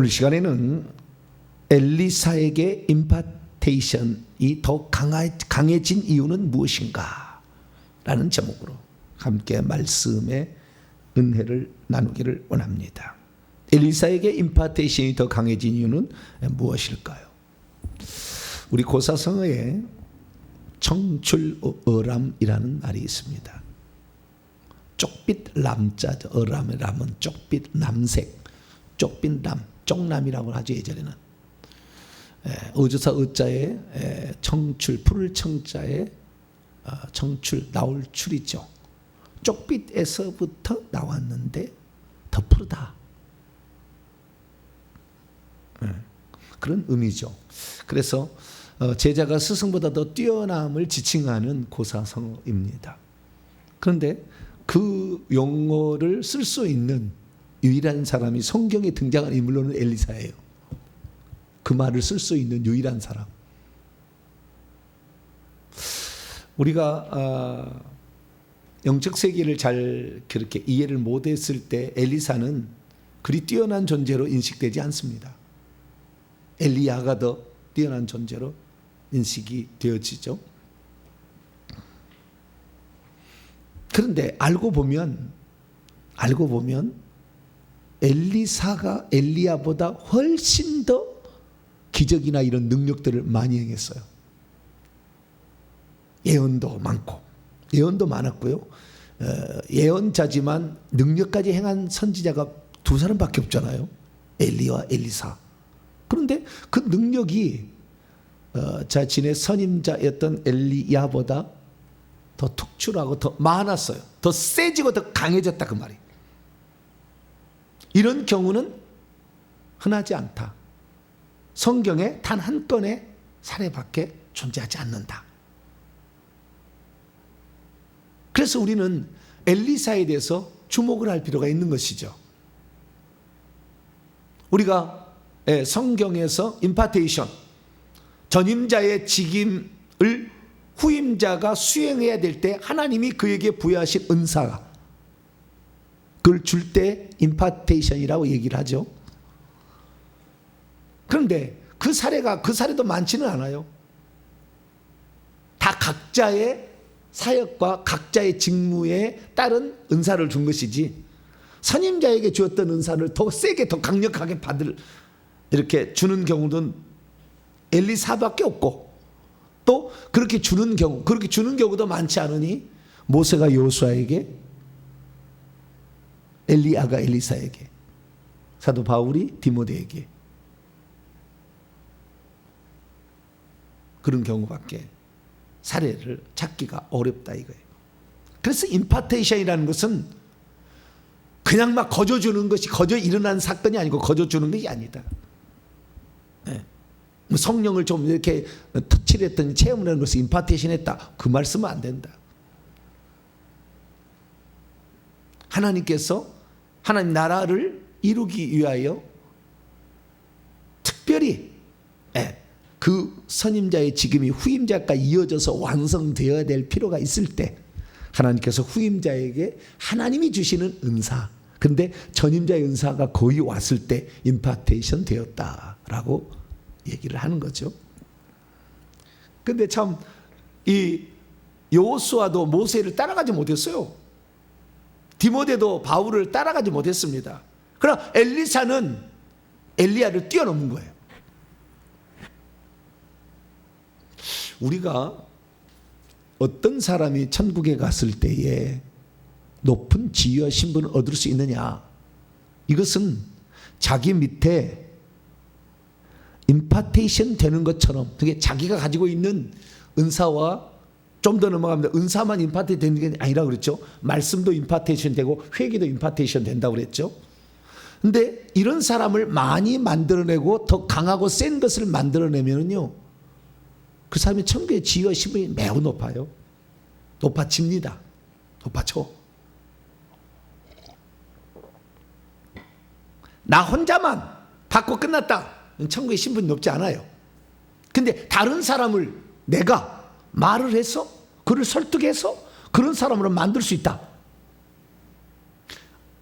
오늘 시간에는 엘리사에게 임파테이션이 더 강해진 이유는 무엇인가? 라는 제목으로 함께 말씀의 은혜를 나누기를 원합니다. 엘리사에게 임파테이션이 더 강해진 이유는 무엇일까요? 우리 고사성어에 청출어람이라는 말이 있습니다. 쪽빛 람자, 어람의 람은 쪽빛 남색, 쪽빛 남, 쪽남이라고 하죠. 예전에는 어조사 어자에 청출, 푸를 청자에 청출, 나올 출이죠. 쪽빛에서부터 나왔는데 더 푸르다, 그런 의미죠. 그래서 제자가 스승보다 더 뛰어남을 지칭하는 고사성어입니다. 그런데 그 용어를 쓸 수 있는 유일한 사람이 성경에 등장한 인물로는 엘리사예요. 그 말을 쓸 수 있는 유일한 사람. 우리가 영적 세계를 잘 그렇게 이해를 못했을 때 엘리사는 그리 뛰어난 존재로 인식되지 않습니다. 엘리야가 더 뛰어난 존재로 인식이 되어지죠. 그런데 알고 보면 엘리사가 엘리야보다 훨씬 더 기적이나 이런 능력들을 많이 행했어요. 예언도 많았고요. 예언자지만 능력까지 행한 선지자가 두 사람밖에 없잖아요. 엘리야와 엘리사. 그런데 그 능력이 자신의 선임자였던 엘리야보다 더 특출하고 더 많았어요. 더 세지고 더 강해졌다, 그 말이. 이런 경우는 흔하지 않다. 성경에 단 한 건의 사례밖에 존재하지 않는다. 그래서 우리는 엘리사에 대해서 주목을 할 필요가 있는 것이죠. 우리가 성경에서 임파테이션, 전임자의 직임을 후임자가 수행해야 될 때 하나님이 그에게 부여하신 은사가, 그걸 줄 때 임파테이션이라고 얘기를 하죠. 그런데 그 사례도 많지는 않아요. 다 각자의 사역과 각자의 직무에 따른 은사를 준 것이지, 선임자에게 주었던 은사를 더 세게 더 강력하게 이렇게 주는 경우는 엘리사밖에 없고, 또 그렇게 주는 경우도 많지 않으니 모세가 여호수아에게, 엘리야가 엘리사에게, 사도 바울이 디모데에게, 그런 경우밖에 사례를 찾기가 어렵다 이거예요. 그래서 임파테이션이라는 것은 그냥 막 거저주는 것이, 거저 일어난 사건이 아니고 거저주는 것이 아니다. 성령을 좀 이렇게 터치를 했더니 체험을 하는 것을 임파테이션 했다, 그 말 쓰면 안 된다. 하나님께서 하나님 나라를 이루기 위하여 특별히 그 선임자의 직임이 후임자가 이어져서 완성되어야 될 필요가 있을 때 하나님께서 후임자에게 하나님이 주시는 은사, 근데 전임자의 은사가 거의 왔을 때 임파테이션 되었다라고 얘기를 하는 거죠. 근데 참 이 여호수아도 모세를 따라가지 못했어요. 디모데도 바울을 따라가지 못했습니다. 그러나 엘리사는 엘리야를 뛰어넘은 거예요. 우리가 어떤 사람이 천국에 갔을 때에 높은 지위와 신분을 얻을 수 있느냐, 이것은 자기 밑에 임파테이션 되는 것처럼, 그게 자기가 가지고 있는 은사와 좀 더 넘어가면 은사만 임파테이션 되는 게 아니라 그랬죠. 말씀도 임파테이션 되고 회개도 임파테이션 된다고 그랬죠. 근데 이런 사람을 많이 만들어내고 더 강하고 센 것을 만들어내면요, 그 사람의 천국의 지위와 신분이 매우 높아요. 높아집니다. 높아져. 나 혼자만 받고 끝났다, 천국의 신분이 높지 않아요. 근데 다른 사람을 내가 말을 해서, 그를 설득해서 그런 사람으로 만들 수 있다.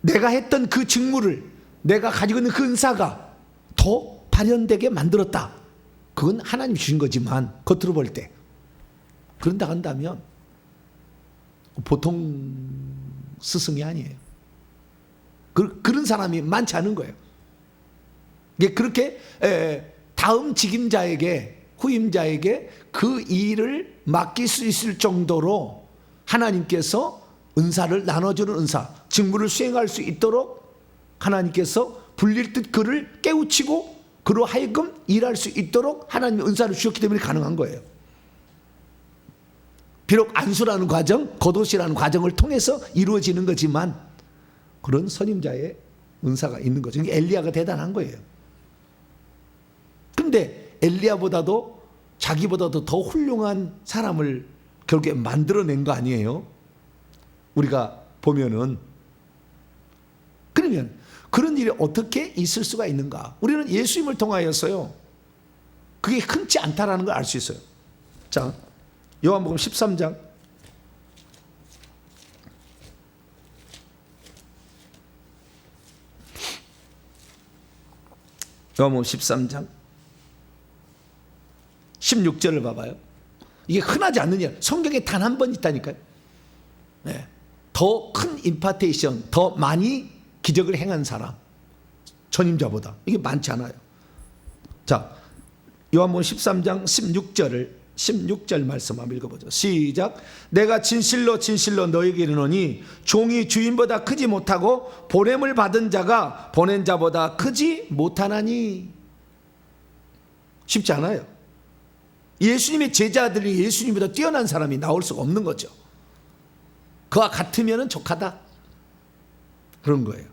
내가 했던 그 직무를, 내가 가지고 있는 그 은사가 더 발현되게 만들었다. 그건 하나님이 주신 거지만 겉으로 볼 때 그런다 한다면 보통 스승이 아니에요. 그런 사람이 많지 않은 거예요. 그렇게 다음 직임자에게, 후임자에게 그 일을 맡길 수 있을 정도로 하나님께서 은사를 나눠주는 은사, 직무를 수행할 수 있도록 하나님께서 불릴 듯 그를 깨우치고 그로 하여금 일할 수 있도록 하나님의 은사를 주셨기 때문에 가능한 거예요. 비록 안수라는 과정, 겉옷이라는 과정을 통해서 이루어지는 거지만 그런 선임자의 은사가 있는 거죠. 엘리야가 대단한 거예요. 그런데 엘리야보다도 자기보다도 더 훌륭한 사람을 결국에 만들어낸 거 아니에요? 우리가 보면은. 그러면 그런 일이 어떻게 있을 수가 있는가? 우리는 예수님을 통하여서요, 그게 흔치 않다라는 걸 알 수 있어요. 자, 요한복음 13장. 요한복음 13장 16절을 봐봐요. 이게 흔하지 않는 일, 성경에 단 한 번 있다니까요. 네. 더 큰 임파테이션, 더 많이 기적을 행한 사람, 전임자보다 이게 많지 않아요. 자, 요한복음 13장 16절 말씀 한번 읽어보죠. 시작. 내가 진실로 진실로 너에게 이르노니 종이 주인보다 크지 못하고 보냄을 받은 자가 보낸 자보다 크지 못하나니. 쉽지 않아요. 예수님의 제자들이 예수님보다 뛰어난 사람이 나올 수가 없는 거죠. 그와 같으면 족하다, 그런 거예요.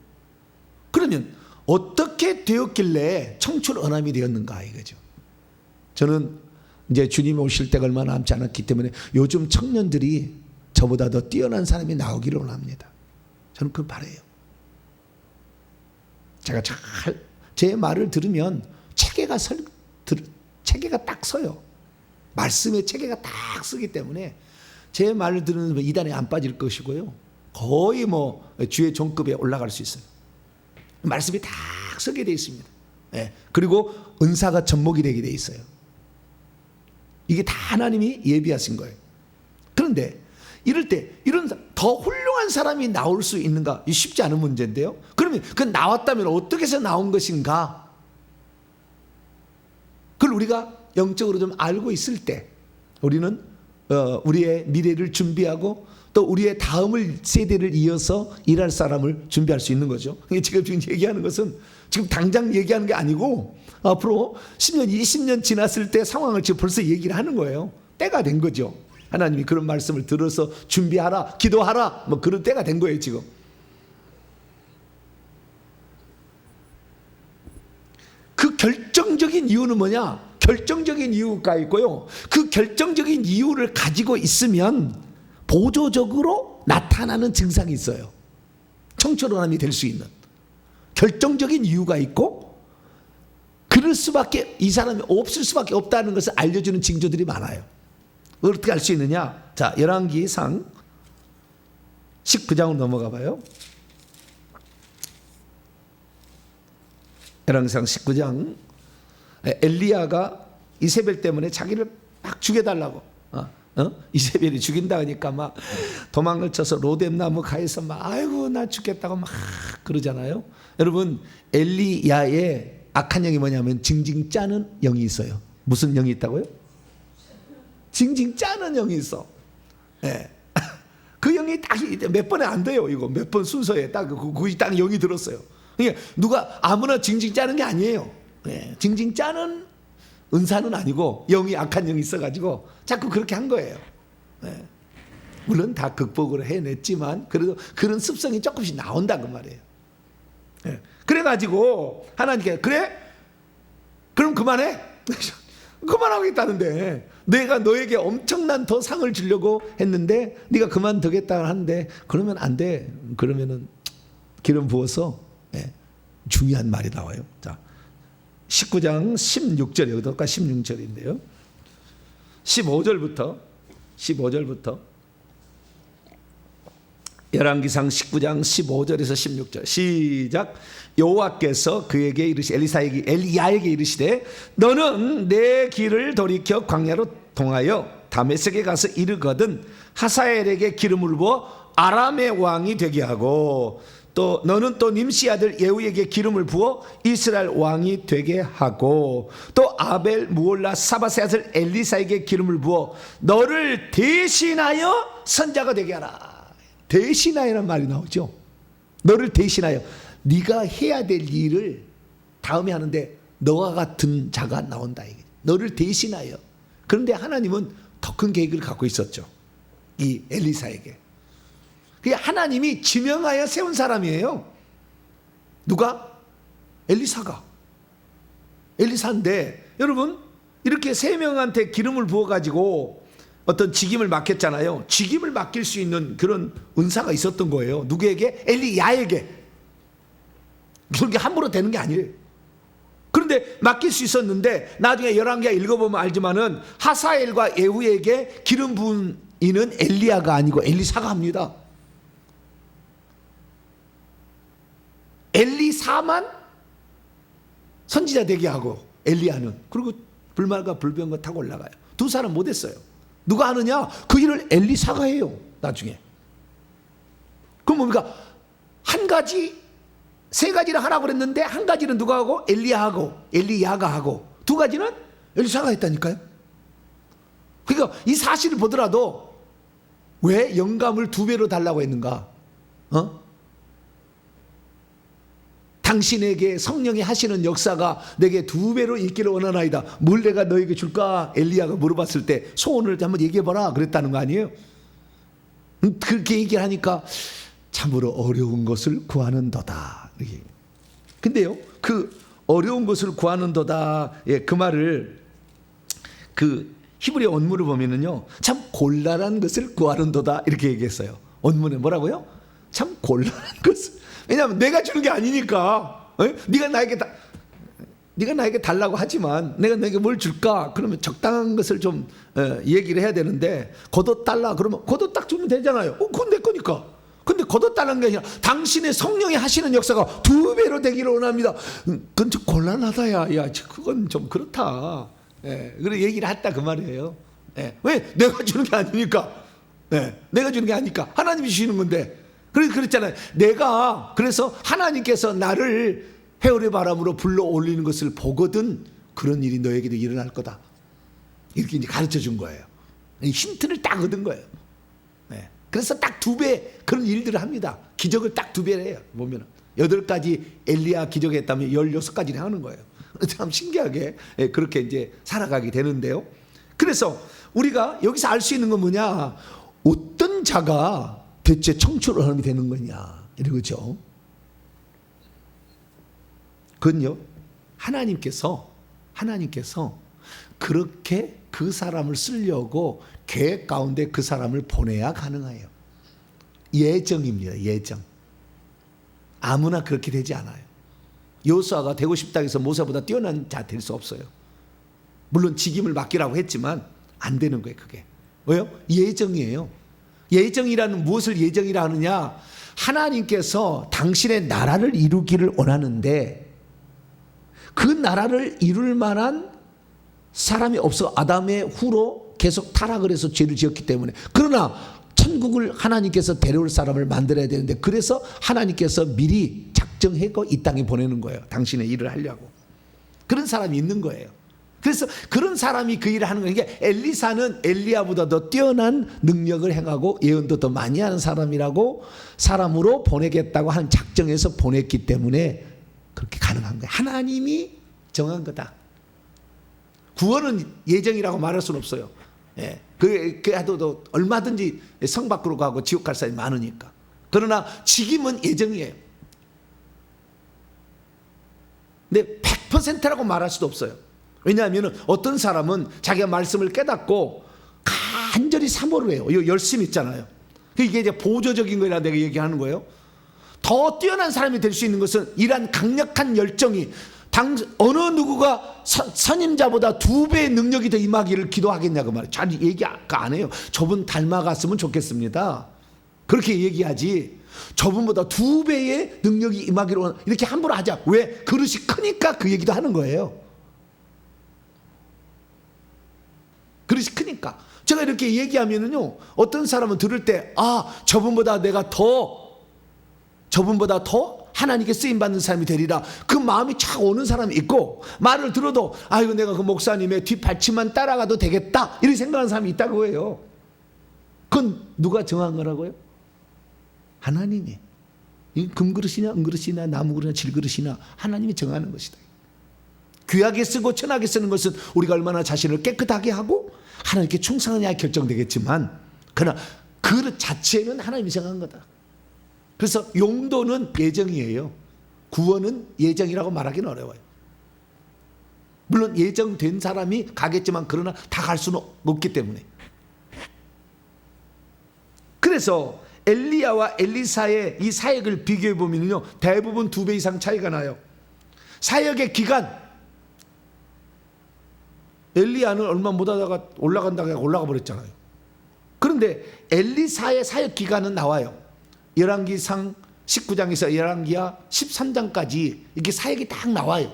그러면 어떻게 되었길래 청출어남이 되었는가 이거죠. 저는 이제 주님이 오실 때가 얼마 남지 않았기 때문에 요즘 청년들이 저보다 더 뛰어난 사람이 나오기를 원합니다. 저는 그걸 바라요. 제가 제 말을 들으면 체계가 딱 서요. 말씀의 체계가 딱 서기 때문에 제 말을 들으면 이단에 안 빠질 것이고요, 거의 뭐 주의 종급에 올라갈 수 있어요. 말씀이 딱 서게 돼 있습니다. 예. 그리고 은사가 접목이 되게 돼 있어요. 이게 다 하나님이 예비하신 거예요. 그런데 이럴 때 이런 더 훌륭한 사람이 나올 수 있는가? 쉽지 않은 문제인데요. 그러면 그 나왔다면 어떻게 해서 나온 것인가? 그걸 우리가 영적으로 좀 알고 있을 때 우리는 우리의 미래를 준비하고 또 우리의 다음을 세대를 이어서 일할 사람을 준비할 수 있는 거죠. 지금 얘기하는 것은 지금 당장 얘기하는 게 아니고 앞으로 10년, 20년 지났을 때 상황을 지금 벌써 얘기를 하는 거예요. 때가 된 거죠. 하나님이 그런 말씀을 들어서 준비하라, 기도하라, 뭐 그런 때가 된 거예요, 지금. 그 결정적인 이유는 뭐냐? 결정적인 이유가 있고요. 그 결정적인 이유를 가지고 있으면 보조적으로 나타나는 증상이 있어요. 청출어남이 될 수 있는 결정적인 이유가 있고, 그럴 수밖에, 이 사람이 없을 수밖에 없다는 것을 알려주는 징조들이 많아요. 어떻게 알 수 있느냐? 자, 열왕기상 19장으로 넘어가 봐요. 열왕기상 19장. 엘리야가 이세벨 때문에 자기를 막 죽여달라고, 이세벨이 죽인다 하니까 막 도망을 쳐서 로뎀나무 가에서 막 아이고 나 죽겠다고 막 그러잖아요. 여러분, 엘리야의 악한 영이 뭐냐면 징징 짜는 영이 있어요. 무슨 영이 있다고요? 징징 짜는 영이 있어. 네. 그 영이 딱 몇 번에 안 돼요. 이거 몇 번 순서에 딱 딱 영이 들었어요. 그러니까 누가 아무나 징징 짜는 게 아니에요. 네. 징징 짜는 은사는 아니고 영이 악한 영이 있어가지고 자꾸 그렇게 한 거예요. 네. 물론 다 극복을 해냈지만 그래도 그런 습성이 조금씩 나온다 그 말이에요. 네. 그래가지고 하나님께 그래? 그럼 그만해? 그만하겠다는데 내가 너에게 엄청난 더 상을 주려고 했는데 네가 그만두겠다 하는데 그러면 안 돼. 그러면은 기름 부어서, 네, 중요한 말이 나와요. 자, 19장 16절, 여기가 16절인데요. 15절부터 열왕기상 19장 15절에서 16절 시작. 여호와께서 그에게 엘리야에게 이르시되 너는 내 길을 돌이켜 광야로 통하여 다메섹에 가서 이르거든 하사엘에게 기름을 부어 아람의 왕이 되게 하고 또 너는 또 님시 아들 예후에게 기름을 부어 이스라엘 왕이 되게 하고 또 아벨 무올라 사바세 아들 엘리사에게 기름을 부어 너를 대신하여 선자가 되게 하라. 대신하여라는 말이 나오죠. 너를 대신하여 네가 해야 될 일을 다음에 하는데 너와 같은 자가 나온다. 너를 대신하여. 그런데 하나님은 더 큰 계획을 갖고 있었죠. 이 엘리사에게. 그게 하나님이 지명하여 세운 사람이에요. 누가? 엘리사가. 엘리사인데 여러분 이렇게 세 명한테 기름을 부어가지고 어떤 직임을 맡겼잖아요. 직임을 맡길 수 있는 그런 은사가 있었던 거예요. 누구에게? 엘리야에게. 그게 함부로 되는 게 아니에요. 그런데 맡길 수 있었는데 나중에 열왕기하 읽어보면 알지만은 하사엘과 예후에게 기름 부은 이는 엘리야가 아니고 엘리사가 합니다. 엘리사만 선지자 되게 하고 엘리야는 그리고 불말과 불병거 타고 올라가요. 두 사람 못했어요. 누가 하느냐? 그 일을 엘리사가 해요. 나중에. 그럼 뭡니까? 한 가지 세 가지를 하라고 그랬는데 한 가지는 누가 하고? 엘리야가 하고 두 가지는 엘리사가 했다니까요. 그러니까 이 사실을 보더라도 왜 영감을 2배로 달라고 했는가? 당신에게 성령이 하시는 역사가 내게 2배로 있기를 원하나이다. 뭘 내가 너에게 줄까? 엘리야가 물어봤을 때 소원을 한번 얘기해봐라 그랬다는 거 아니에요? 그렇게 얘기를 하니까 참으로 어려운 것을 구하는도다. 근데요 그 어려운 것을 구하는도다 그 말을 그 히브리 원문을 보면은요 참 곤란한 것을 구하는도다 이렇게 얘기했어요. 원문에 뭐라고요? 참 곤란한 것을. 왜냐하면 내가 주는 게 아니니까. 네가 나에게 달라고 하지만 내가 너에게 뭘 줄까? 그러면 적당한 것을 좀 얘기를 해야 되는데 겉옷 달라 그러면 겉옷 딱 주면 되잖아요. 그건 내 거니까. 근데 겉옷 달라는 게 아니라 당신의 성령이 하시는 역사가 2배로 되기를 원합니다. 그건 좀 곤란하다. 야 그건 좀 그렇다. 그래 얘기를 했다 그 말이에요. 왜? 내가 주는 게 아니니까. 내가 주는 게 아니니까. 하나님이 주시는 건데. 그랬잖아요. 그래서 하나님께서 나를 회오리 바람으로 불러 올리는 것을 보거든 그런 일이 너에게도 일어날 거다. 이렇게 이제 가르쳐 준 거예요. 힌트를 딱 얻은 거예요. 그래서 딱 2배 그런 일들을 합니다. 기적을 딱 2배를 해요. 보면 8가지 엘리야 기적했다면 16가지를 하는 거예요. 참 신기하게 그렇게 이제 살아가게 되는데요. 그래서 우리가 여기서 알 수 있는 건 뭐냐? 어떤 자가 대체 청출 어람이 되는 거냐 이러죠. 그건요 하나님께서 그렇게 그 사람을 쓰려고 계획 가운데 그 사람을 보내야 가능해요. 예정입니다. 예정. 아무나 그렇게 되지 않아요. 여호수아가 되고 싶다 해서 모세보다 뛰어난 자 될 수 없어요. 물론 직임을 맡기라고 했지만 안 되는 거예요. 그게 왜요? 예정이에요. 예정이라는 무엇을 예정이라 하느냐? 하나님께서 당신의 나라를 이루기를 원하는데 그 나라를 이룰 만한 사람이 없어. 아담의 후로 계속 타락을 해서 죄를 지었기 때문에. 그러나 천국을 하나님께서 데려올 사람을 만들어야 되는데 그래서 하나님께서 미리 작정하고 이 땅에 보내는 거예요. 당신의 일을 하려고. 그런 사람이 있는 거예요. 그래서 그런 사람이 그 일을 하는 거예요. 그러니까 엘리사는 엘리야보다 더 뛰어난 능력을 행하고 예언도 더 많이 하는 사람으로 보내겠다고 한 작정해서 보냈기 때문에 그렇게 가능한 거예요. 하나님이 정한 거다. 구원은 예정이라고 말할 수는 없어요. 그래도 얼마든지 성 밖으로 가고 지옥 갈 사람이 많으니까. 그러나 직임은 예정이에요. 근데 100%라고 말할 수도 없어요. 왜냐하면 어떤 사람은 자기가 말씀을 깨닫고 간절히 사모를 해요. 이거 열심히 있잖아요. 이게 이제 보조적인 거라 내가 얘기하는 거예요. 더 뛰어난 사람이 될 수 있는 것은 이러한 강력한 열정이 어느 누구가 선임자보다 2배의 능력이 더 임하기를 기도하겠냐고 말이에요. 잘 얘기 안 해요. 저분 닮아갔으면 좋겠습니다. 그렇게 얘기하지. 저분보다 2배의 능력이 임하기로 이렇게 함부로 하자. 왜? 그릇이 크니까 그 얘기도 하는 거예요. 그릇이 크니까. 제가 이렇게 얘기하면은요, 어떤 사람은 들을 때, 저분보다 하나님께 쓰임받는 사람이 되리라. 그 마음이 착 오는 사람이 있고, 말을 들어도, 이거 내가 그 목사님의 뒷받침만 따라가도 되겠다. 이렇게 생각하는 사람이 있다고 해요. 그건 누가 정한 거라고요? 하나님이. 이 금그릇이냐, 은그릇이냐, 나무그릇이냐, 질그릇이냐, 하나님이 정하는 것이다. 귀하게 쓰고 천하게 쓰는 것은 우리가 얼마나 자신을 깨끗하게 하고 하나님께 충성하냐 결정되겠지만, 그러나 그릇 자체는 하나님이 정한 거다. 그래서 용도는 예정이에요. 구원은 예정이라고 말하기는 어려워요. 물론 예정된 사람이 가겠지만, 그러나 다 갈 수는 없기 때문에. 그래서 엘리야와 엘리사의 이 사역을 비교해 보면요, 대부분 2배 이상 차이가 나요. 사역의 기간, 엘리야는 얼마 못하다가 올라간다가 올라가 버렸잖아요. 그런데 엘리사의 사역 기간은 나와요. 열왕기상 19장에서 열왕기하 13장까지 이렇게 사역이 딱 나와요.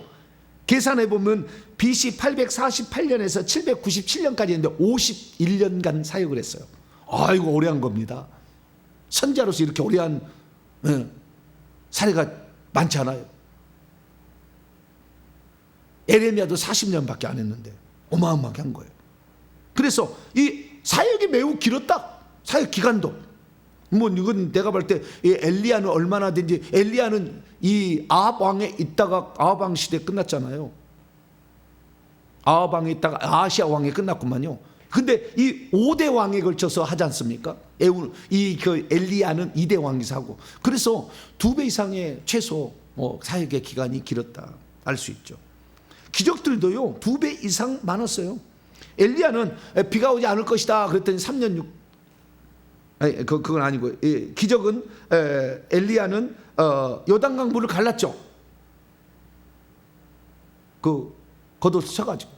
계산해 보면 BC 848년에서 797년까지 했는데 51년간 사역을 했어요. 이거 오래 한 겁니다. 선지자로서 이렇게 오래 한 사례가 많지 않아요. 에레미야도 40년밖에 안 했는데 어마어마하게 한 거예요. 그래서 이 사역이 매우 길었다. 사역 기간도. 이건 내가 볼 때 엘리야는 얼마나 된지, 엘리야는 이 아합 왕에 있다가 아합 왕 시대 끝났잖아요. 아합 왕에 있다가 아하시아 왕에 끝났구만요. 근데 이 5대 왕에 걸쳐서 하지 않습니까? 엘리야는 2대 왕이서 하고. 그래서 2배 이상의 최소 사역의 기간이 길었다 알 수 있죠. 기적들도요 2배 이상 많았어요. 엘리야는 비가 오지 않을 것이다 그랬더니 3년 6 그건 아니고, 기적은 엘리야는 요단강 물을 갈랐죠. 그 겉옷을 쳐가지고.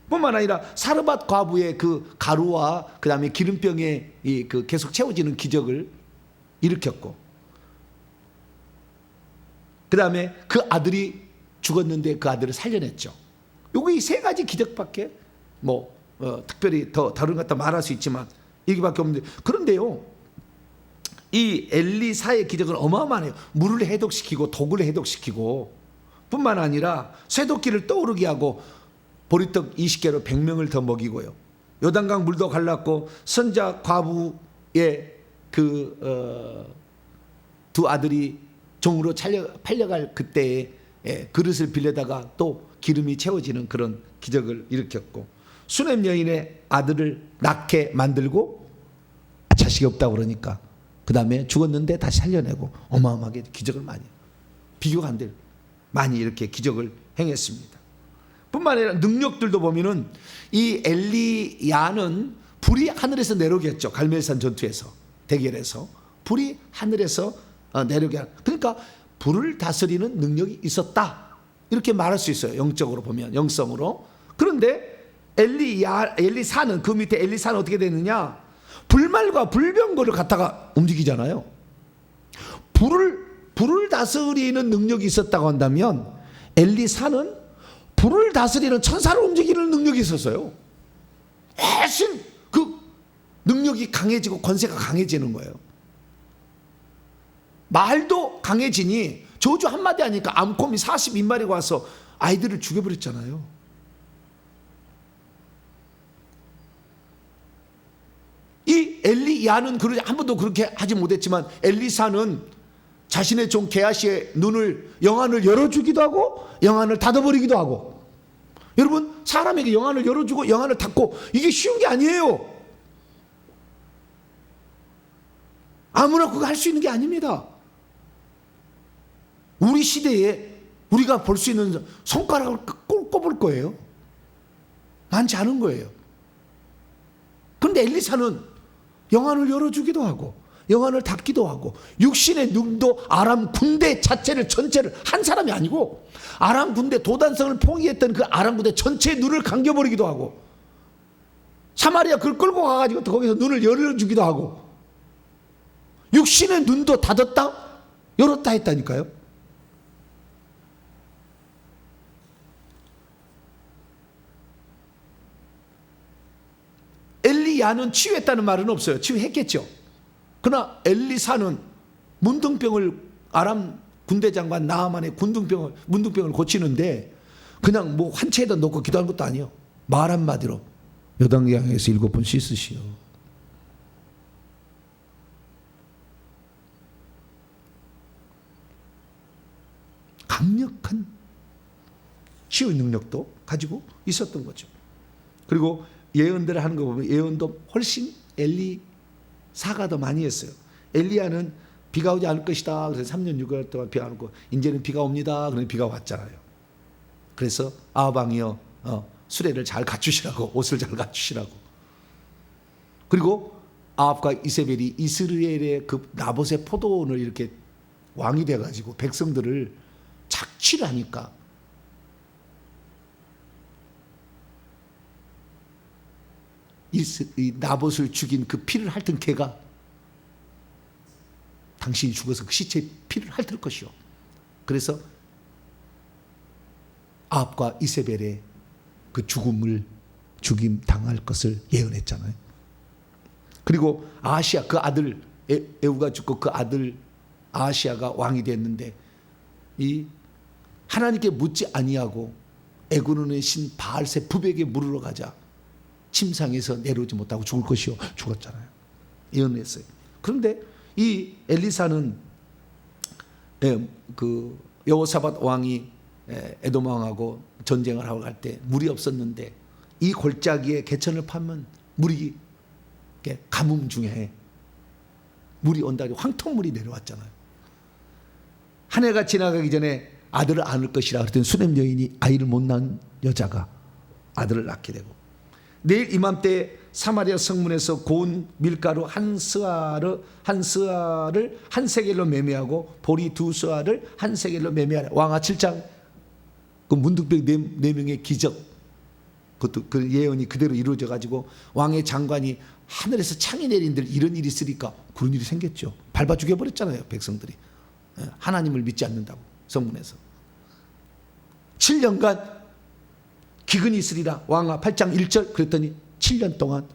뿐만 아니라 사르밧 과부의 그 가루와 그 다음에 기름병에 그 계속 채워지는 기적을 일으켰고, 그 다음에 그 아들이 죽었는데 그 아들을 살려냈죠. 요거 이 3가지 기적밖에 특별히 더 다른 것 같다 말할 수 있지만 이게밖에 없는데, 그런데요 이 엘리사의 기적은 어마어마해요. 물을 해독시키고 독을 해독시키고 뿐만 아니라 쇠도끼를 떠오르게 하고 보리떡 20개로 100명을 더 먹이고요. 요단강 물도 갈랐고, 선자 과부의 그 2 아들이 종으로 팔려갈 그때에 그릇을 빌려다가 또 기름이 채워지는 그런 기적을 일으켰고, 수넴 여인의 아들을 낳게 만들고 자식이 없다고 그러니까 그 다음에 죽었는데 다시 살려내고, 어마어마하게 기적을 많이, 비교가 안 될 많이 이렇게 기적을 행했습니다. 뿐만 아니라 능력들도 보면은 이 엘리야는 불이 하늘에서 내려오겠죠. 갈멜산 전투에서 대결에서 불이 하늘에서 내려오게 하는, 그러니까 불을 다스리는 능력이 있었다 이렇게 말할 수 있어요. 영적으로 보면, 영성으로. 그런데 엘리사는, 그 밑에 엘리사는 어떻게 되느냐, 불말과 불병거를 갖다가 움직이잖아요. 불을 다스리는 능력이 있었다고 한다면 엘리사는 불을 다스리는 천사를 움직이는 능력이 있었어요. 훨씬 그 능력이 강해지고 권세가 강해지는 거예요. 말도 강해지니 저주 한마디 하니까 암곰이 42마리가 와서 아이들을 죽여버렸잖아요. 이 엘리야는 한 번도 그렇게 하지 못했지만, 엘리사는 자신의 종 게하시의 영안을 열어주기도 하고 영안을 닫아버리기도 하고. 여러분, 사람에게 영안을 열어주고 영안을 닫고, 이게 쉬운 게 아니에요. 아무나 그거 할 수 있는 게 아닙니다. 우리 시대에 우리가 볼 수 있는 손가락을 꼽을 거예요. 많지 않은 거예요. 그런데 엘리사는 영안을 열어주기도 하고 영안을 닫기도 하고, 육신의 눈도 아람 군대 자체를 전체를, 한 사람이 아니고 아람 군대 도단성을 포기했던 그 아람 군대 전체의 눈을 감겨버리기도 하고, 사마리아 그걸 끌고 가가지고 또 거기서 눈을 열어주기도 하고, 육신의 눈도 닫았다 열었다 했다니까요. 엘리야는 치유했다는 말은 없어요. 치유했겠죠. 그러나 엘리사는 문둥병을, 아람 군대 장관 나아만의 문둥병을 고치는데 그냥 뭐 환체에다 놓고 기도한 것도 아니에요. 말 한마디로 요단강에서 7번 씻으시오. 강력한 치유 능력도 가지고 있었던 거죠. 그리고 예언들을 하는 거 보면 예언도 훨씬 엘리사가 더 많이 했어요. 엘리야는 비가 오지 않을 것이다. 그래서 3년 6개월 동안 비가 안 오고 이제는 비가 옵니다. 그러니 비가 왔잖아요. 그래서 아합 왕이여 수레를 잘 갖추시라고, 옷을 잘 갖추시라고. 그리고 아합과 이세벨이 이스라엘의 그 나봇의 포도원을 이렇게 왕이 돼가지고 백성들을 착취를 하니까 이 나봇을 죽인 그 피를 핥은 개가 당신이 죽어서 그 시체의 피를 핥을 것이요. 그래서 아합과 이세벨의 그 죽임 당할 것을 예언했잖아요. 그리고 아하시아 그 아들 에후가 죽고 그 아들 아하시아가 왕이 됐는데 이 하나님께 묻지 아니하고 에고는의 신 바알세붑에게 물으러 가자 침상에서 내려오지 못하고 죽을 것이요 죽었잖아요. 예언했어요. 그런데 이 엘리사는 그 여호사밧 왕이 에돔 왕하고 전쟁을 하고 갈 때 물이 없었는데 이 골짜기에 개천을 파면 물이 가뭄 중에 물이 온다고 황토물이 내려왔잖아요. 한 해가 지나가기 전에 아들을 안을 것이라 그랬더니 수냄 여인이 아이를 못 낳은 여자가 아들을 낳게 되고 내일 이맘때 사마리아 성문에서 고운 밀가루 한 스아를 한 세겔로 매매하고 보리 2스아를 한 세겔로 매매하라. 왕하 7장 그 문둥병 4명의 기적 그것도 그 예언이 그대로 이루어져 가지고 왕의 장관이 하늘에서 창이 내린들 이런 일이 있으니까 그런 일이 생겼죠. 밟아 죽여버렸잖아요. 백성들이 하나님을 믿지 않는다고 성문에서 7년간 기근이 있으리라. 왕하 8장 1절 그랬더니 7년 동안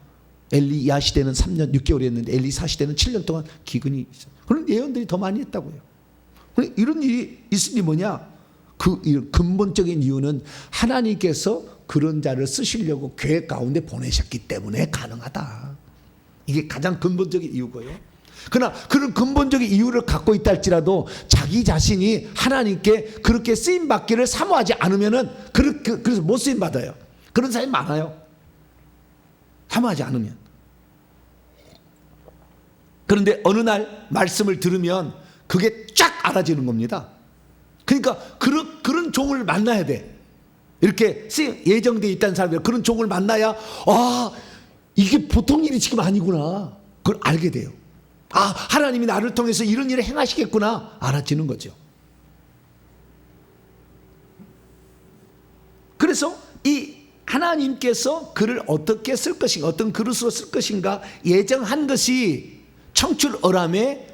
엘리야 시대는 3년 6개월이었는데 엘리사 시대는 7년 동안 기근이 있어요. 그런 예언들이 더 많이 했다고요. 이런 일이 있으니 뭐냐? 그 근본적인 이유는 하나님께서 그런 자를 쓰시려고 교회 가운데 보내셨기 때문에 가능하다. 이게 가장 근본적인 이유고요. 그러나 그런 근본적인 이유를 갖고 있다 할지라도 자기 자신이 하나님께 그렇게 쓰임받기를 사모하지 않으면은 그래서 못 쓰임받아요. 그런 사람이 많아요. 사모하지 않으면. 그런데 어느 날 말씀을 들으면 그게 쫙 알아지는 겁니다. 그러니까 그런 종을 만나야 돼. 이렇게 예정되어 있다는 사람이 그런 종을 만나야 이게 보통 일이 지금 아니구나. 그걸 알게 돼요. 하나님이 나를 통해서 이런 일을 행하시겠구나 알아지는 거죠. 그래서 이 하나님께서 그를 어떻게 쓸 것인가, 어떤 그릇으로 쓸 것인가 예정한 것이 청출어람의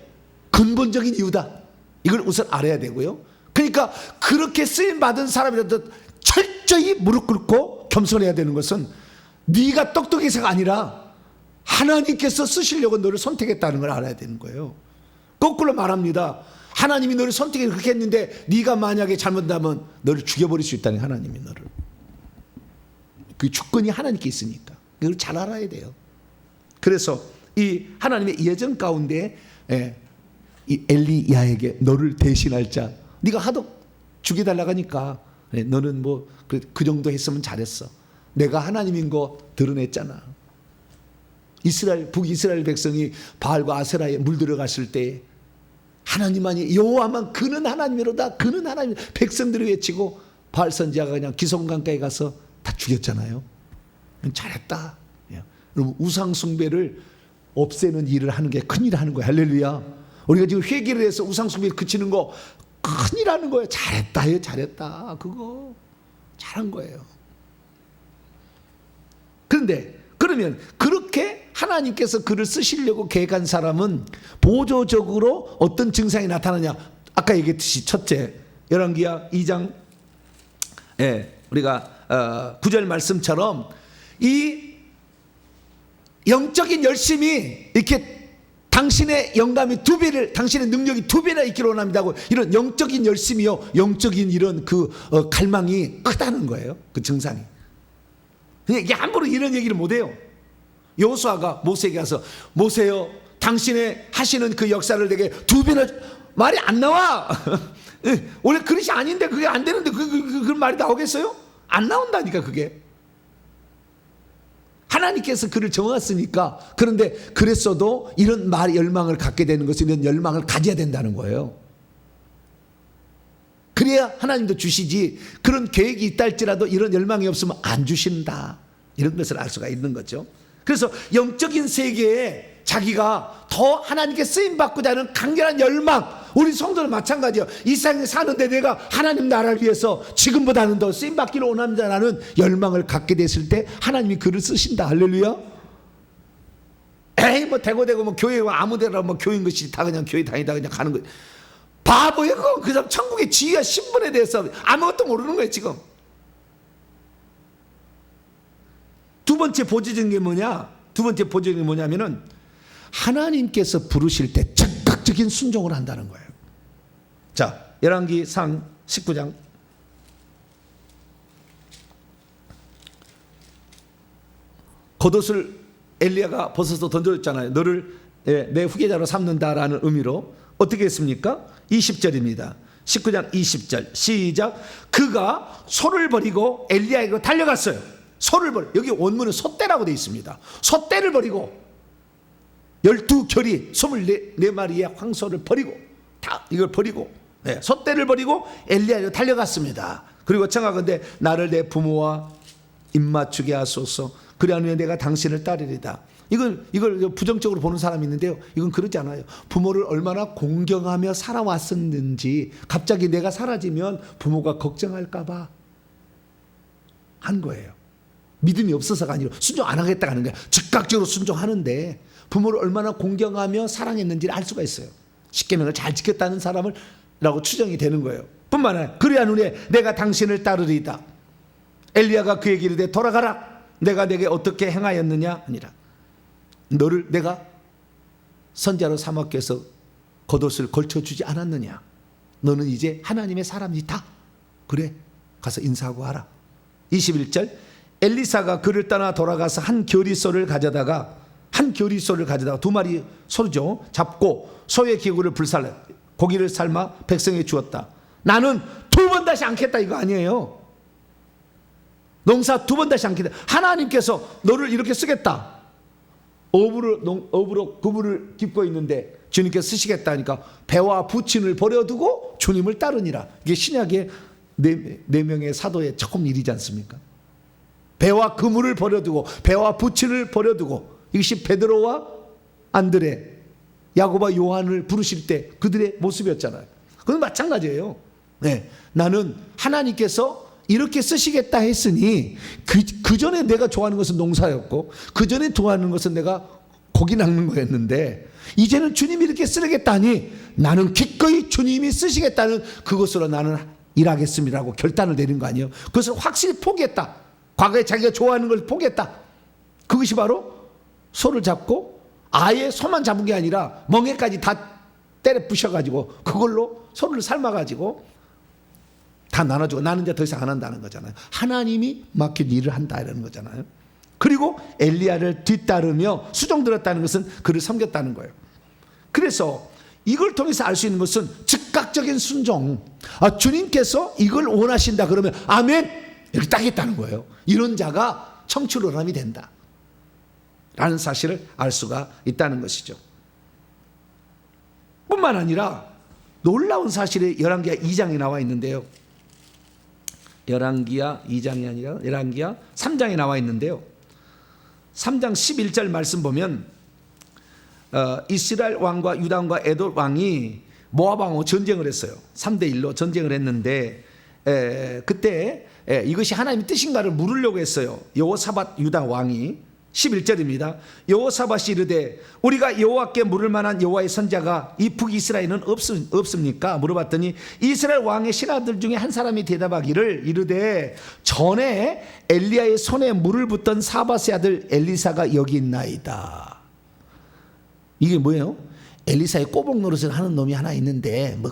근본적인 이유다. 이걸 우선 알아야 되고요. 그러니까 그렇게 쓰임받은 사람이라도 철저히 무릎 꿇고 겸손해야 되는 것은 네가 똑똑해서가 아니라 하나님께서 쓰시려고 너를 선택했다는 걸 알아야 되는 거예요. 거꾸로 말합니다. 하나님이 너를 선택해 그렇게 했는데 네가 만약에 잘못하면 너를 죽여버릴 수 있다는 하나님이 너를. 그 주권이 하나님께 있으니까 이걸 잘 알아야 돼요. 그래서 이 하나님의 예정 가운데 이 엘리야에게 너를 대신할 자 네가 하도 죽여달라고 하니까 너는 뭐 그 정도 했으면 잘했어. 내가 하나님인 거 드러냈잖아. 북이스라엘 백성이 바알과 아세라에 물들어갔을 때 하나님만이 여호와만 그는 하나님이로다. 그는 하나님. 백성들이 외치고 바알 선지자가 그냥 기슭강가에 가서 다 죽였잖아요. 잘했다. 여러분 우상 숭배를 없애는 일을 하는 게 큰일 하는 거예요. 할렐루야. 우리가 지금 회개를 해서 우상 숭배를 그치는 거 큰일 하는 거예요. 잘했다. 잘했다. 그거 잘한 거예요. 그런데 그러면 그렇게 하나님께서 그를 쓰시려고 계획한 사람은 보조적으로 어떤 증상이 나타나냐. 아까 얘기했듯이 첫째, 열왕기하 2장 우리가 9절 말씀처럼 이 영적인 열심이 이렇게 당신의 영감이 두 배를, 당신의 능력이 두 배나 있기를 원합니다 하고, 이런 영적인 열심이요, 영적인 이런 그 갈망이 크다는 거예요. 그 증상이. 이게 함부로 이런 얘기를 못해요. 여호수아가 모세에게 가서, 모세요, 당신의 하시는 그 역사를 내게 두 배나, 말이 안 나와. 원래 그릇이 아닌데 그게 안 되는데 그 말이 나오겠어요? 안 나온다니까 그게. 하나님께서 그를 정하셨으니까. 그런데 그랬어도 이런 말 열망을 갖게 되는 것은, 이런 열망을 가져야 된다는 거예요. 그래야 하나님도 주시지, 그런 계획이 있다 할지라도 이런 열망이 없으면 안 주신다, 이런 것을 알 수가 있는 거죠. 그래서 영적인 세계에 자기가 더 하나님께 쓰임받고자 하는 강렬한 열망, 우리 성도는 마찬가지예요. 이 세상에 사는데 내가 하나님 나라를 위해서 지금보다는 더 쓰임받기를 원합니다라는 열망을 갖게 됐을 때 하나님이 그를 쓰신다. 할렐루야. 에이 뭐 대고대고 뭐 교회 아무 데나 뭐 교인 것이 다 그냥 교회 다니다 그냥 가는 거, 바보예요. 그 사람 천국의 지위와 신분에 대해서 아무것도 모르는 거예요 지금. 두 번째 보조적인 게 뭐냐? 두 번째 보조적인 게 뭐냐면은 하나님께서 부르실 때 즉각적인 순종을 한다는 거예요. 자, 열왕기상 19장 겉옷을 엘리야가 벗어서 던져줬잖아요. 너를 내 후계자로 삼는다라는 의미로. 어떻게 했습니까? 20절입니다. 19장 20절 시작. 그가 소를 버리고 엘리야에게로 달려갔어요. 소를 버리, 여기 원문은 소떼라고 되어 있습니다. 소떼를 버리고 12결이 24마리의 황소를 버리고, 다 이걸 버리고, 소떼를 버리고 엘리야로 달려갔습니다. 그리고 청하건대 나를 내 부모와 입맞추게 하소서. 그리하면 내가 당신을 따르리다. 이걸 부정적으로 보는 사람이 있는데요, 이건 그러지 않아요. 부모를 얼마나 공경하며 살아왔었는지 갑자기 내가 사라지면 부모가 걱정할까봐 한 거예요. 믿음이 없어서가 아니라 순종 안 하겠다고 하는 거야. 즉각적으로 순종하는데 부모를 얼마나 공경하며 사랑했는지를 알 수가 있어요. 십계명을 잘 지켰다는 사람을 라고 추정이 되는 거예요. 뿐만 아니라 그리하노니 내가 당신을 따르리이다. 엘리야가 그에게 이르되 돌아가라. 내가 내게 어떻게 행하였느냐 하니라. 너를 내가 선자로 삼았기 위해서 겉옷을 걸쳐주지 않았느냐. 너는 이제 하나님의 사람이다. 그래, 가서 인사하고 와라. 21절 엘리사가 그를 떠나 돌아가서 한 겨리소를 가져다가 두 마리 소죠 잡고 소의 기구를 불살라 고기를 삶아 백성에 주었다. 나는 두 번 다시 않겠다 이거 아니에요. 농사 두 번 다시 않겠다. 하나님께서 너를 이렇게 쓰겠다. 업으로 그물을 깁고 있는데 주님께서 쓰시겠다 하니까 배와 부친을 버려두고 주님을 따르니라. 이게 신약의 네 명의 사도의 처음 일이지 않습니까? 배와 그물을 버려두고 배와 부친을 버려두고, 이것이 베드로와 안드레, 야고보와 요한을 부르실 때 그들의 모습이었잖아요. 그건 마찬가지예요. 나는 하나님께서 이렇게 쓰시겠다 했으니 그 전에 내가 좋아하는 것은 농사였고 그 전에 좋아하는 것은 내가 고기 낚는 거였는데 이제는 주님이 이렇게 쓰겠다니 나는 기꺼이 주님이 쓰시겠다는 그것으로 나는 일하겠습니다라고 결단을 내린 거 아니에요. 그것을 확실히 포기했다. 과거에 자기가 좋아하는 걸 포기했다. 그것이 바로 소를 잡고 아예 소만 잡은 게 아니라 멍에까지 다 때려 부셔가지고 그걸로 소를 삶아가지고 다 나눠주고 나는 이제 더 이상 안 한다는 거잖아요. 하나님이 맡긴 일을 한다 이러는 거잖아요. 그리고 엘리야를 뒤따르며 수종 들었다는 것은 그를 섬겼다는 거예요. 그래서 이걸 통해서 알 수 있는 것은 즉각적인 순종. 주님께서 이걸 원하신다 그러면 아멘 이렇게 딱 했다는 거예요. 이런 자가 청출어람이 된다 라는 사실을 알 수가 있다는 것이죠. 뿐만 아니라 놀라운 사실이 열왕기하 2장에 나와 있는데요. 열왕기하 2장이 아니라 열왕기하 3장에 나와 있는데요. 3장 11절 말씀 보면 이스라엘 왕과 유다 왕과 에돔 왕이 모압 왕하고 전쟁을 했어요. 3대1로 전쟁을 했는데 그때 이것이 하나님의 뜻인가를 물으려고 했어요. 여호사밧 유다 왕이. 11절입니다. 여호사밧이 이르되 우리가 여호와께 물을 만한 여호와의 선자가 이 북이스라엘은 없습니까? 물어봤더니 이스라엘 왕의 신하들 중에 한 사람이 대답하기를 이르되 전에 엘리야의 손에 물을 붓던 사밧의 아들 엘리사가 여기 있나이다. 이게 뭐예요? 엘리사의 꼬복 노릇을 하는 놈이 하나 있는데 뭐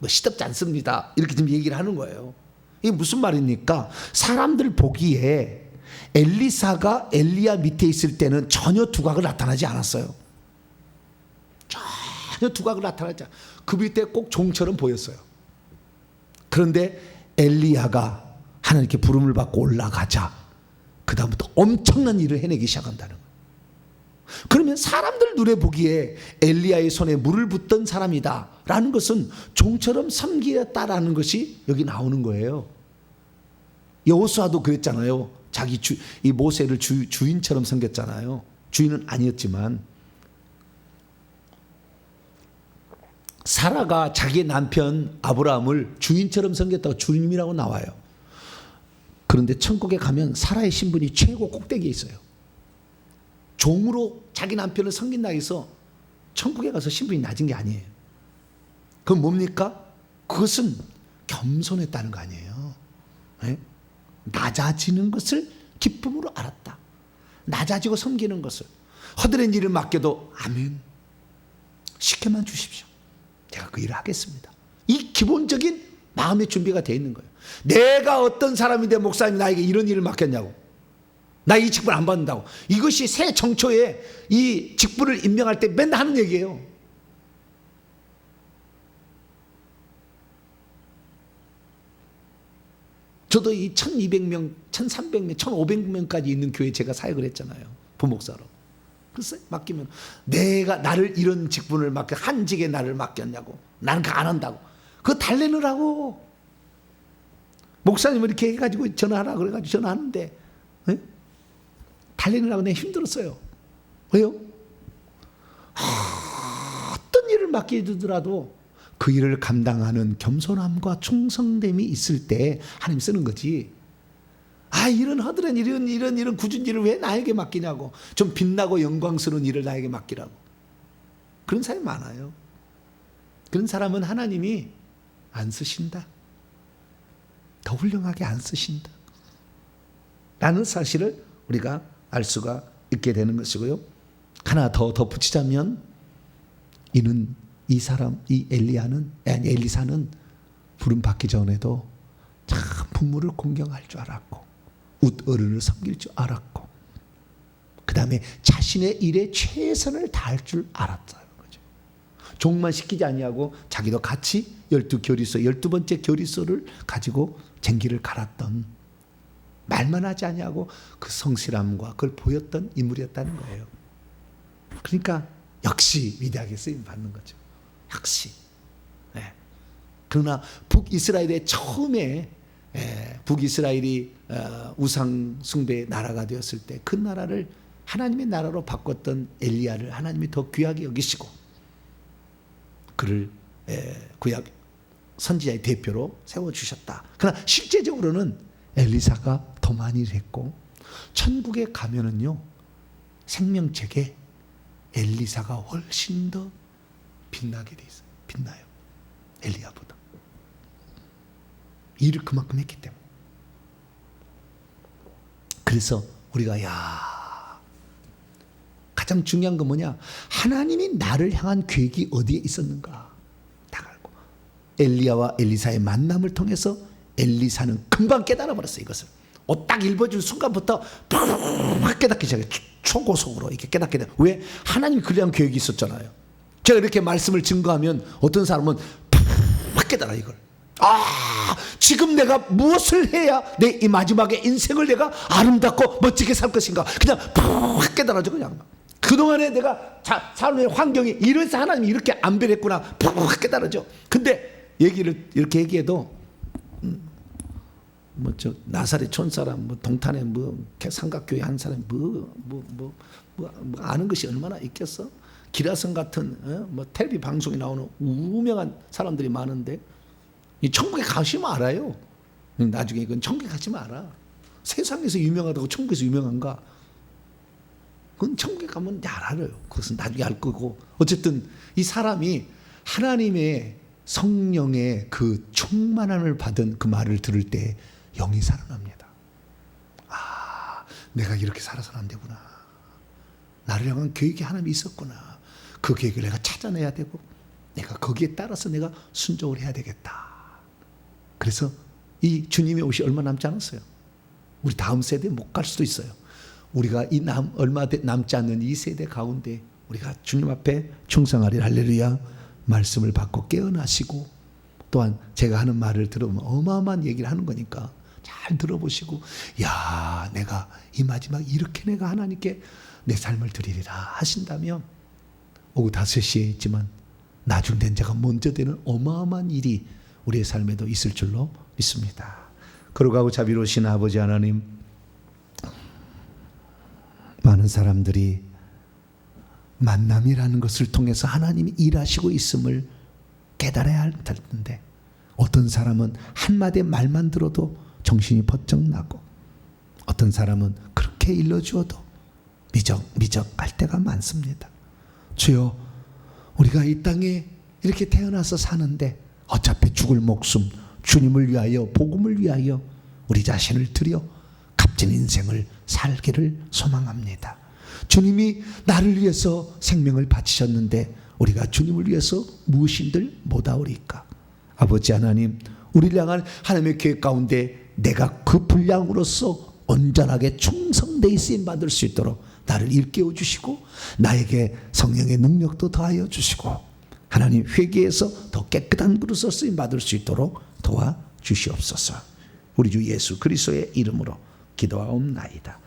시덥지 않습니다. 이렇게 좀 얘기를 하는 거예요. 이게 무슨 말입니까? 사람들 보기에 엘리사가 엘리야 밑에 있을 때는 전혀 두각을 나타나지 않았어요. 전혀 두각을 나타나지 않았어요. 그 밑에 꼭 종처럼 보였어요. 그런데 엘리야가 하나님께 부름을 받고 올라가자 그 다음부터 엄청난 일을 해내기 시작한다는 거예요. 그러면 사람들 눈에 보기에 엘리야의 손에 물을 붓던 사람이다 라는 것은 종처럼 섬기었다라는 것이 여기 나오는 거예요. 여호수아도 그랬잖아요. 자기 이 모세를 주인처럼 섬겼잖아요. 주인은 아니었지만 사라가 자기 남편 아브라함을 주인처럼 섬겼다고 주님이라고 나와요. 그런데 천국에 가면 사라의 신분이 최고 꼭대기에 있어요. 종으로 자기 남편을 섬긴다 해서 천국에 가서 신분이 낮은 게 아니에요. 그건 뭡니까? 그것은 겸손했다는 거 아니에요. 네? 낮아지는 것을 기쁨으로 알았다. 낮아지고 섬기는 것을. 허드렛 일을 맡겨도 아멘. 시켜만 주십시오. 제가 그 일을 하겠습니다. 이 기본적인 마음의 준비가 되어 있는 거예요. 내가 어떤 사람인데 목사님이 나에게 이런 일을 맡겼냐고. 나 이 직분 안 받는다고. 이것이 새 정초에 이 직분을 임명할 때 맨날 하는 얘기예요. 저도 이 1200명, 1300명, 1500명까지 있는 교회에 제가 사역을 했잖아요. 부목사로. 그래서 맡기면 내가 나를 이런 직분을 맡겨 한직에 나를 맡겼냐고. 나는 그거 안 한다고. 그거 달래느라고. 목사님을 이렇게 해가지고 전화하라 그래가지고 전화하는데 네? 달래느라고 내가 힘들었어요. 왜요? 어떤 일을 맡겨주더라도 그 일을 감당하는 겸손함과 충성됨이 있을 때 하나님 쓰는 거지. 이런 허드렛 이런 굳은 일을 왜 나에게 맡기냐고. 좀 빛나고 영광스러운 일을 나에게 맡기라고. 그런 사람이 많아요. 그런 사람은 하나님이 안 쓰신다. 더 훌륭하게 안 쓰신다. 라는 사실을 우리가 알 수가 있게 되는 것이고요. 하나 더 덧붙이자면 이 엘리사는 부름 받기 전에도 참 부모를 공경할 줄 알았고 웃 어른을 섬길 줄 알았고 그 다음에 자신의 일에 최선을 다할 줄 알았다는 거죠. 종만 시키지 아니하고 자기도 같이 12번째 교리소를 가지고 쟁기를 갈았던 말만 하지 아니하고 그 성실함과 그걸 보였던 인물이었다는 거예요. 그러니까 역시 위대하게 쓰임 받는 거죠. 역시. 네. 그러나 북이스라엘의 처음에 북이스라엘이 우상 숭배의 나라가 되었을 때 그 나라를 하나님의 나라로 바꿨던 엘리야를 하나님이 더 귀하게 여기시고 그를 구약 선지자의 대표로 세워주셨다. 그러나 실제적으로는 엘리사가 더 많이 했고 천국에 가면은요 생명책에 엘리사가 훨씬 더 빛나게 돼 있어요. 빛나요. 엘리야보다. 일을 그만큼 했기 때문에. 그래서 우리가 가장 중요한 건 뭐냐? 하나님이 나를 향한 계획이 어디에 있었는가? 다 알고. 엘리야와 엘리사의 만남을 통해서 엘리사는 금방 깨달아 버렸어요. 이것을. 딱 읽어준 순간부터 팍 깨닫기 시작해요. 초고속으로 이렇게 깨닫게 돼요. 왜? 하나님이 그러한 계획이 있었잖아요. 제가 이렇게 말씀을 증거하면 어떤 사람은 팍 깨달아 이걸. 지금 내가 무엇을 해야 내 이 마지막에 인생을 내가 아름답고 멋지게 살 것인가. 그냥 팍 깨달아져 그냥. 그동안에 내가 삶의 환경이 이래서 하나님이 이렇게 안배했구나. 팍 깨달아져. 근데 얘기를 이렇게 얘기해도 나사렛 촌사람 동탄에 삼각교회 한 사람 아는 것이 얼마나 있겠어? 기라성 같은 텔레비 방송에 나오는 유명한 사람들이 많은데 이 천국에 가시면 알아요. 나중에 이건 천국에 가시면 알아. 세상에서 유명하다고 천국에서 유명한가? 그건 천국에 가면 알아요. 그것은 나중에 알 거고. 어쨌든 이 사람이 하나님의 성령의 그 충만함을 받은 그 말을 들을 때 영이 살아납니다. 아, 내가 이렇게 살아서는 안 되구나. 나를 향한 계획이 하나님이 있었구나. 그 계획을 내가 찾아내야 되고 내가 거기에 따라서 내가 순종을 해야 되겠다. 그래서 이 주님의 옷이 얼마 남지 않았어요. 우리 다음 세대에 못 갈 수도 있어요. 우리가 얼마 남지 않는 이 세대 가운데 우리가 주님 앞에 충성하리 할렐루야 말씀을 받고 깨어나시고 또한 제가 하는 말을 들으면 어마어마한 얘기를 하는 거니까 잘 들어보시고 야 내가 이 마지막 이렇게 내가 하나님께 내 삶을 드리리라 하신다면 오후 5시에 있지만 나중된 자가 먼저 되는 어마어마한 일이 우리의 삶에도 있을 줄로 믿습니다. 거룩하고 자비로우신 아버지 하나님, 많은 사람들이 만남이라는 것을 통해서 하나님이 일하시고 있음을 깨달아야 할 텐데 어떤 사람은 한마디 말만 들어도 정신이 번쩍 나고 어떤 사람은 그렇게 일러주어도 미적 할 때가 많습니다. 주여, 우리가 이 땅에 이렇게 태어나서 사는데 어차피 죽을 목숨 주님을 위하여 복음을 위하여 우리 자신을 드려 값진 인생을 살기를 소망합니다. 주님이 나를 위해서 생명을 바치셨는데 우리가 주님을 위해서 무엇인들 못하오리까? 아버지 하나님, 우리를 향한 하나님의 계획 가운데 내가 그 분량으로서 온전하게 충성되어 쓰임 받을 수 있도록 나를 일깨워 주시고 나에게 성령의 능력도 더하여 주시고 하나님 회개에서 더 깨끗한 그릇으로 쓰임 받을 수 있도록 도와 주시옵소서. 우리 주 예수 그리스도의 이름으로 기도하옵나이다.